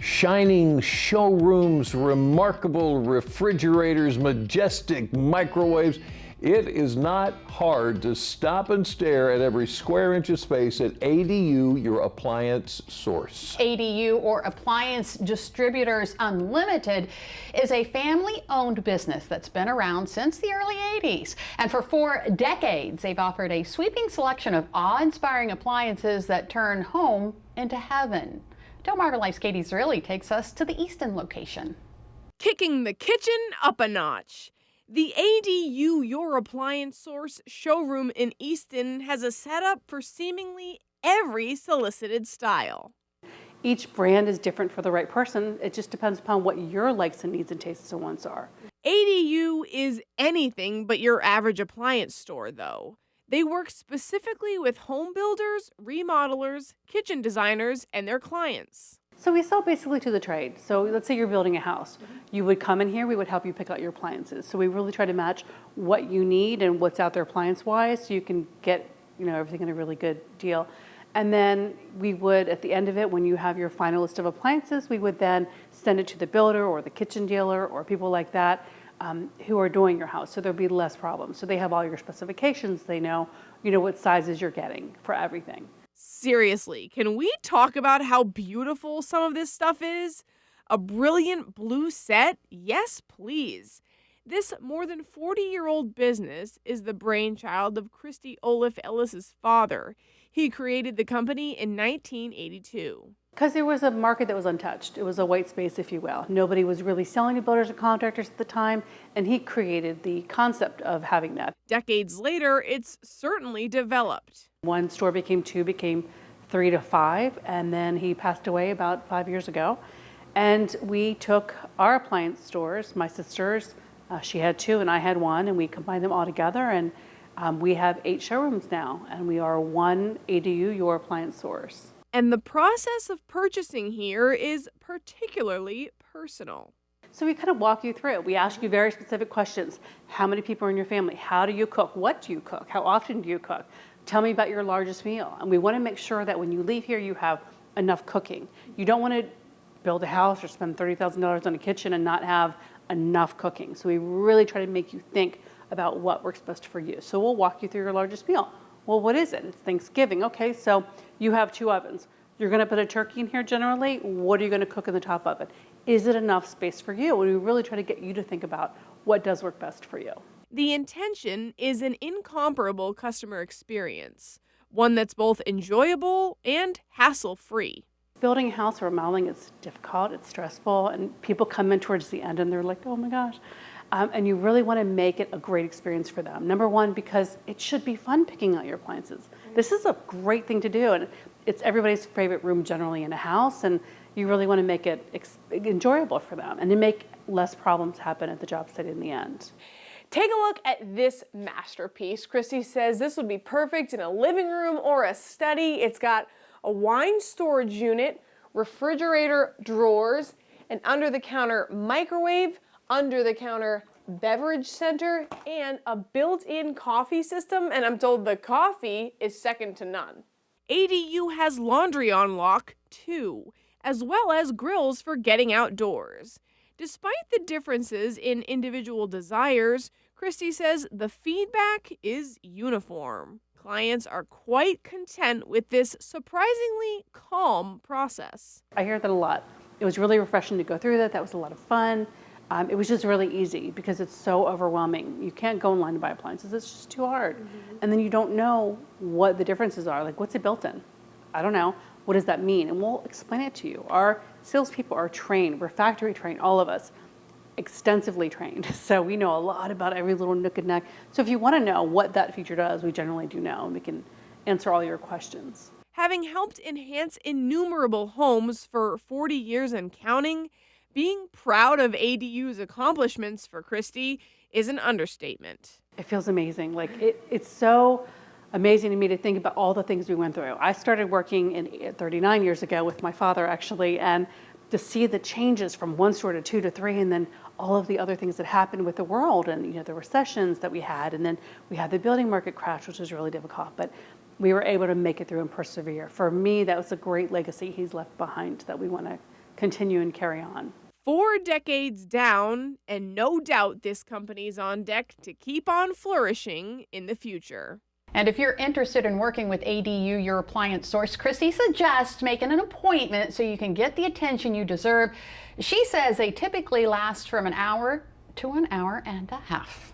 Shining showrooms, remarkable refrigerators, majestic microwaves. It is not hard to stop and stare at every square inch of space at ADU, your appliance source. ADU, or Appliance Distributors Unlimited, is a family-owned business that's been around since the early 80s. And for 4 decades, they've offered a sweeping selection of awe-inspiring appliances that turn home into heaven. Del Mar Life's Katie Zrilli takes us to the Easton location. Kicking the kitchen up a notch. The ADU Your Appliance Source showroom in Easton has a setup for seemingly every solicited style. Each brand is different for the right person. It just depends upon what your likes and needs and tastes and wants are. ADU is anything but your average appliance store, though. They work specifically with home builders, remodelers, kitchen designers, and their clients. So we sell basically to the trade. So let's say you're building a house. You would come in here, we would help you pick out your appliances. So we really try to match what you need and what's out there appliance-wise so you can get, everything in a really good deal. And then we would, at the end of it, when you have your final list of appliances, we would then send it to the builder or the kitchen dealer or people like that who are doing your house. So there'll be less problems. So they have all your specifications. They know, what sizes you're getting for everything. Seriously, can we talk about how beautiful some of this stuff is? A brilliant blue set? Yes, please. This more than 40-year-old business is the brainchild of Christy Olaf Ellis's father. He created the company in 1982. Because there was a market that was untouched. It was a white space, if you will. Nobody was really selling to builders and contractors at the time, and he created the concept of having that. Decades later, it's certainly developed. One store became 2, became 3 to 5, and then he passed away about 5 years ago. And we took our appliance stores, my sister's, she had 2 and I had 1, and we combined them all together, and we have 8 showrooms now, and we are one ADU, Your Appliance Source. And the process of purchasing here is particularly personal. So we kind of walk you through. We ask you very specific questions. How many people are in your family? How do you cook? What do you cook? How often do you cook? Tell me about your largest meal. And we want to make sure that when you leave here, you have enough cooking. You don't want to build a house or spend $30,000 on a kitchen and not have enough cooking. So we really try to make you think about what works best for you. So we'll walk you through your largest meal. Well, what is it? It's Thanksgiving. Okay, so you have 2 ovens. You're going to put a turkey in here generally. What are you going to cook in the top oven? Is it enough space for you? And we really try to get you to think about what does work best for you. The intention is an incomparable customer experience, one that's both enjoyable and hassle-free. Building a house or remodeling is difficult, it's stressful, and people come in towards the end and they're like, oh my gosh. And you really want to make it a great experience for them. Number one, because it should be fun picking out your appliances. This is a great thing to do, and it's everybody's favorite room generally in a house, and you really want to make it enjoyable for them and to make less problems happen at the job site in the end. Take a look at this masterpiece. Christy says this would be perfect in a living room or a study. It's got a wine storage unit, refrigerator drawers, an under-the-counter microwave, under-the-counter beverage center, and a built-in coffee system, and I'm told the coffee is second to none. ADU has laundry on lock, too, as well as grills for getting outdoors. Despite the differences in individual desires, Christy says the feedback is uniform. Clients are quite content with this surprisingly calm process. I hear that a lot. It was really refreshing to go through that. That was a lot of fun. It was just really easy because it's so overwhelming. You can't go in line to buy appliances. It's just too hard. And then you don't know what the differences are. Like, what's it built in? I don't know. What does that mean? And we'll explain it to you. Our salespeople are trained. We're factory trained, all of us, extensively trained. So we know a lot about every little nook and nook. So if you want to know what that feature does, we generally do know, and we can answer all your questions. Having helped enhance innumerable homes for 40 years and counting, being proud of ADU's accomplishments for Christy is an understatement. It feels amazing. Like it's so amazing to me to think about all the things we went through. I started working 39 years ago with my father, actually, and to see the changes from 1 store to 2 to 3, and then all of the other things that happened with the world, and the recessions that we had, and then we had the building market crash, which was really difficult, but we were able to make it through and persevere. For me, that was a great legacy he's left behind that we want to continue and carry on. 4 decades down, and no doubt this company's on deck to keep on flourishing in the future. And if you're interested in working with ADU, your appliance source, Christy suggests making an appointment so you can get the attention you deserve. She says they typically last from an hour to an hour and a half.